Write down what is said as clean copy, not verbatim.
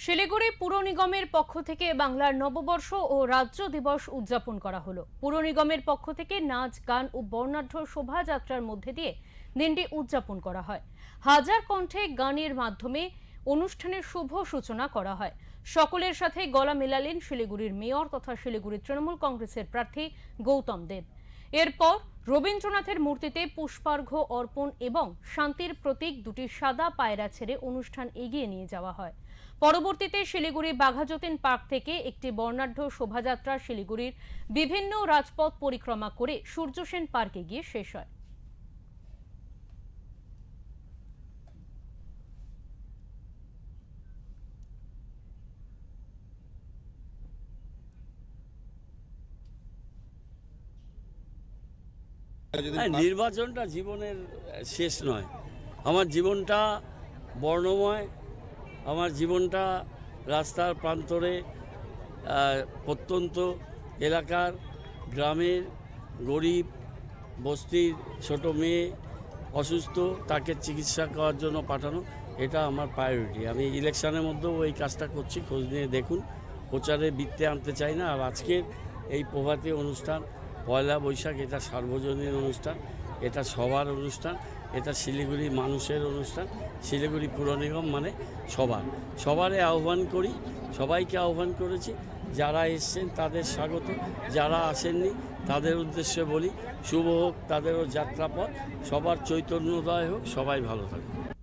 শিলিগুড়ি পুর নিগমের পক্ষ থেকে বাংলার নববর্ষ ও রাজ্য দিবস উদযাপন করা হলো। পুর নিগমের পক্ষ থেকে নাচ, গান ও বর্ণাঢ্য শোভাযাত্রার মধ্যে দিয়ে দিনটি উদযাপন করা হয়। হাজার কণ্ঠে গানের মাধ্যমে অনুষ্ঠানের শুভ সূচনা করা হয়। সকলের সাথে গলা মেলালেন শিলিগুড়ির মেয়র তথা শিলিগুড়ি তৃণমূল কংগ্রেসের প্রার্থী গৌতম দেব। এরপর রবীন্দ্রনাথের মূর্তিতে পুষ্পার্ঘ্য অর্পণ এবং শান্তির প্রতীক দুটি সাদা পায়রা ছেড়ে অনুষ্ঠান এগিয়ে নিয়ে যাওয়া হয়। পরবর্তীতে শিলিগুড়ি বাঘাযতীন পার্ক থেকে একটি বর্ণাঢ্য শোভাযাত্রা শিলিগুড়ির বিভিন্ন রাজপথ পরিক্রমা করে সূর্যসেন পার্কে গিয়ে শেষ হয়। নির্বাচনটা জীবনের শেষ নয়। আমার জীবনটা বর্ণময়। আমার জীবনটা রাস্তার প্রান্তরে, প্রত্যন্ত এলাকার, গ্রামের গরিব বস্তির ছোট মেয়ে অসুস্থ, তাকে চিকিৎসা করার জন্য পাঠানো, এটা আমার প্রায়োরিটি। আমি ইলেকশনের মধ্যেও এই কাজটা করছি, খোঁজ নিয়ে দেখুন। প্রচারে বৃত্তে আনতে চাই না। আর আজকের এই প্রভাতী অনুষ্ঠান, পয়লা বৈশাখ, এটা সার্বজনীন অনুষ্ঠান, এটা সবার অনুষ্ঠান, এটা শিলিগুড়ি মানুষের অনুষ্ঠান। শিলিগুড়ি পুর নিগম মানে সবারে আহ্বান করি, সবাইকে আহ্বান করেছি। যারা এসছেন তাদের স্বাগত, যারা আসেননি তাদের উদ্দেশ্যে বলি শুভ হোক তাদেরও যাত্রাপথ, সবার চৈতন্যোদয় হোক, সবাই ভালো থাকুক।